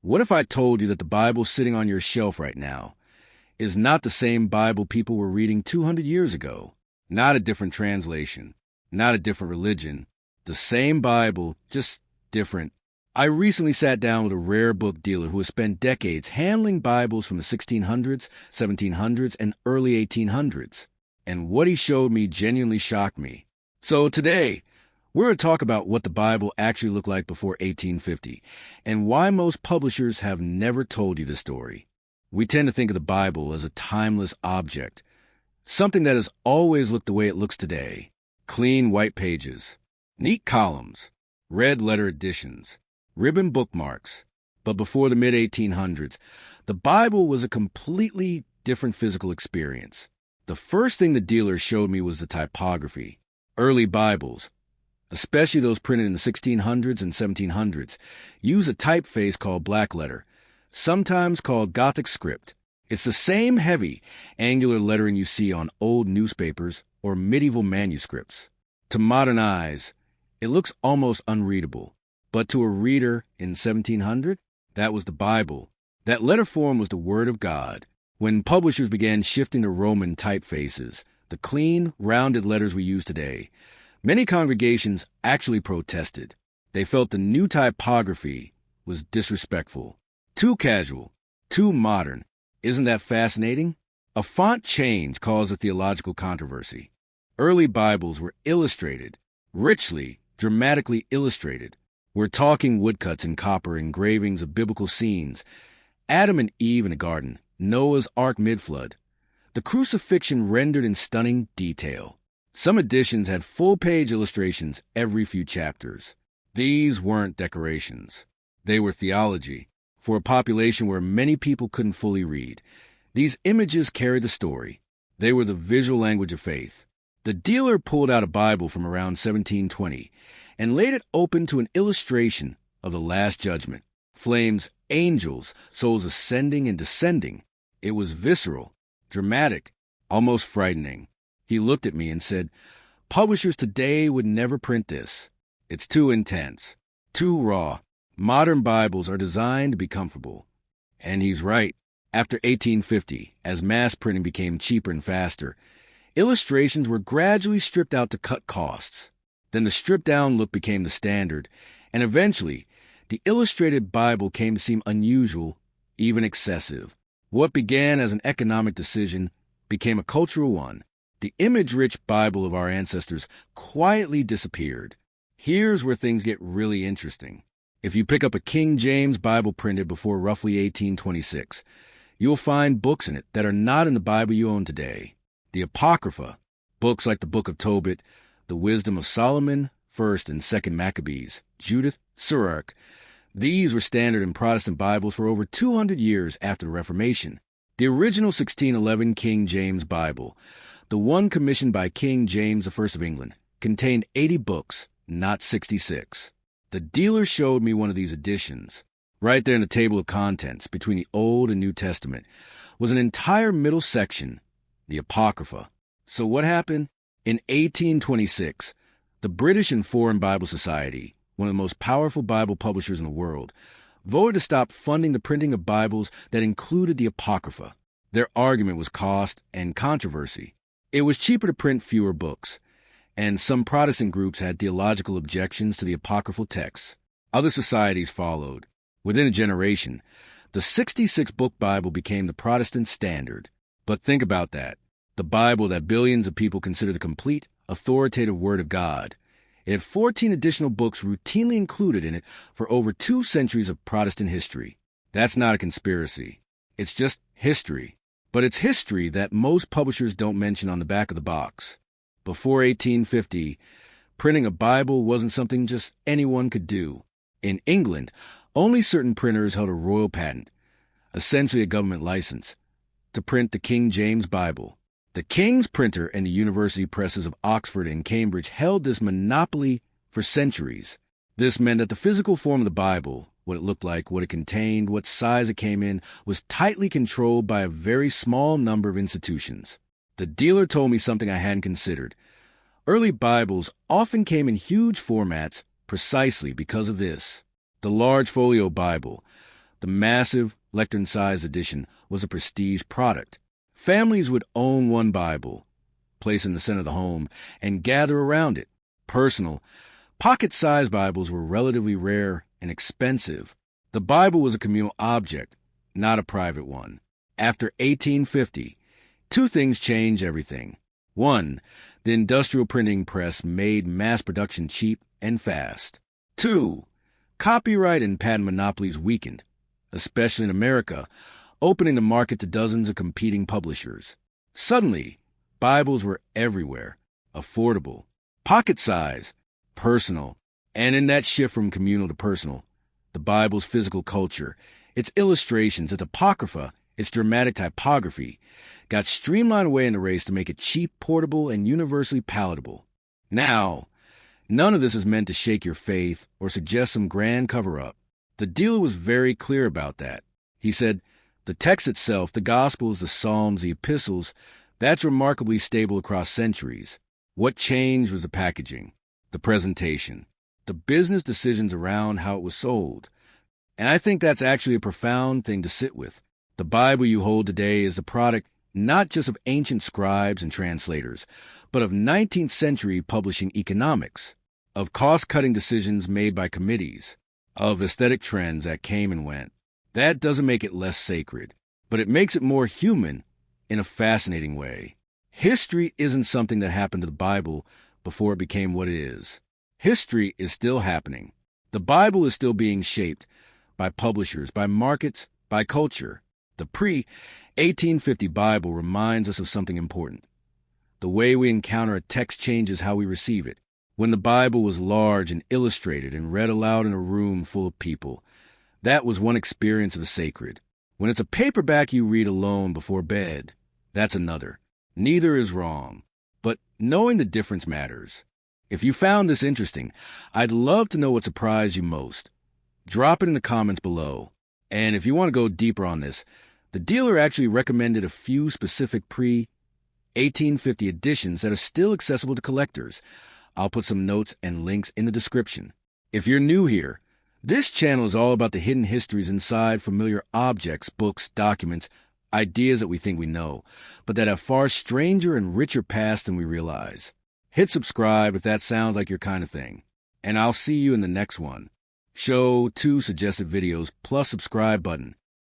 What if I told you that the Bible sitting on your shelf right now is not the same Bible people were reading 200 years ago? Not a different translation, not a different religion. The same Bible, just different. I recently sat down with a rare book dealer who has spent decades handling Bibles from the 1600s, 1700s, and early 1800s. And what he showed me genuinely shocked me. So today, we're going to talk about what the Bible actually looked like before 1850 and why most publishers have never told you the story. We tend to think of the Bible as a timeless object, something that has always looked the way it looks today. Clean white pages, neat columns, red letter editions, ribbon bookmarks. But before the mid-1800s, the Bible was a completely different physical experience. The first thing the dealer showed me was the typography. Early Bibles, especially those printed in the 1600s and 1700s, use a typeface called blackletter, sometimes called Gothic script. It's the same heavy, angular lettering you see on old newspapers or medieval manuscripts. To modern eyes, it looks almost unreadable, but to a reader in 1700, that was the Bible. That letter form was the Word of God. When publishers began shifting to Roman typefaces, the clean, rounded letters we use today, many congregations actually protested. They felt the new typography was disrespectful, too casual, too modern. Isn't that fascinating? A font change caused a theological controversy. Early Bibles were illustrated, richly, dramatically illustrated. We're talking woodcuts in copper, engravings of biblical scenes, Adam and Eve in a garden, Noah's Ark mid-flood, the crucifixion rendered in stunning detail. Some editions had full-page illustrations every few chapters. These weren't decorations. They were theology. For a population where many people couldn't fully read, these images carried the story. They were the visual language of faith. The dealer pulled out a Bible from around 1720 and laid it open to an illustration of the Last Judgment. Flames, angels, souls ascending and descending. It was visceral, dramatic, almost frightening. He looked at me and said, "Publishers today would never print this. It's too intense, too raw. Modern Bibles are designed to be comfortable." And he's right. After 1850, as mass printing became cheaper and faster, illustrations were gradually stripped out to cut costs. Then the stripped-down look became the standard, and eventually, the illustrated Bible came to seem unusual, even excessive. What began as an economic decision became a cultural one. The image-rich Bible of our ancestors quietly disappeared. Here's where things get really interesting. If you pick up a King James Bible printed before roughly 1826, you'll find books in it that are not in the Bible you own today. The Apocrypha, books like the Book of Tobit, the Wisdom of Solomon, 1st and 2nd Maccabees, Judith, Sirach, these were standard in Protestant Bibles for over 200 years after the Reformation. The original 1611 King James Bible, the one commissioned by King James I of England, contained 80 books, not 66. The dealer showed me one of these editions. Right there in the table of contents, between the Old and New Testament, was an entire middle section, the Apocrypha. So what happened? In 1826, the British and Foreign Bible Society, one of the most powerful Bible publishers in the world, voted to stop funding the printing of Bibles that included the Apocrypha. Their argument was cost and controversy. It was cheaper to print fewer books, and some Protestant groups had theological objections to the apocryphal texts. Other societies followed. Within a generation, the 66-book Bible became the Protestant standard. But think about that. The Bible that billions of people consider the complete, authoritative Word of God. It had 14 additional books routinely included in it for over 2 centuries of Protestant history. That's not a conspiracy. It's just history. But it's history that most publishers don't mention on the back of the box. Before 1850, printing a Bible wasn't something just anyone could do. In England, only certain printers held a royal patent, essentially a government license, to print the King James Bible. The King's printer and the university presses of Oxford and Cambridge held this monopoly for centuries. This meant that the physical form of the Bible, what it looked like, what it contained, what size it came in, was tightly controlled by a very small number of institutions. The dealer told me something I hadn't considered. Early Bibles often came in huge formats precisely because of this. The large folio Bible, The massive, lectern-sized edition was a prestige product. Families would own one Bible, place in the center of the home, and gather around it. Personal, pocket-sized Bibles were relatively rare and expensive. The Bible was a communal object, not a private one. After 1850, two things changed everything. One, the industrial printing press made mass production cheap and fast. Two, copyright and patent monopolies weakened, especially in America, opening the market to dozens of competing publishers. Suddenly, Bibles were everywhere, affordable, pocket-size, personal, and in that shift from communal to personal, the Bible's physical culture, its illustrations, its apocrypha, its dramatic typography, got streamlined away in the race to make it cheap, portable, and universally palatable. Now, none of this is meant to shake your faith or suggest some grand cover-up. The dealer was very clear about that. He said, the text itself, the Gospels, the Psalms, the Epistles, that's remarkably stable across centuries. What changed was the packaging, the presentation, the business decisions around how it was sold. And I think that's actually a profound thing to sit with. The Bible you hold today is the product not just of ancient scribes and translators, but of 19th century publishing economics, of cost-cutting decisions made by committees, of aesthetic trends that came and went. That doesn't make it less sacred, but it makes it more human in a fascinating way. History isn't something that happened to the Bible before it became what it is. History is still happening. The Bible is still being shaped by publishers, by markets, by culture. The pre-1850 Bible reminds us of something important. The way we encounter a text changes how we receive it. When the Bible was large and illustrated and read aloud in a room full of people, that was one experience of the sacred. When it's a paperback you read alone before bed, that's another. Neither is wrong, but knowing the difference matters. If you found this interesting, I'd love to know what surprised you most. Drop it in the comments below. And if you want to go deeper on this, the dealer actually recommended a few specific pre-1850 editions that are still accessible to collectors. I'll put some notes and links in the description. If you're new here, this channel is all about the hidden histories inside familiar objects, books, documents, ideas that we think we know, but that have far stranger and richer past than we realize. Hit subscribe if that sounds like your kind of thing, and I'll see you in the next one. Show 2 suggested videos plus subscribe button.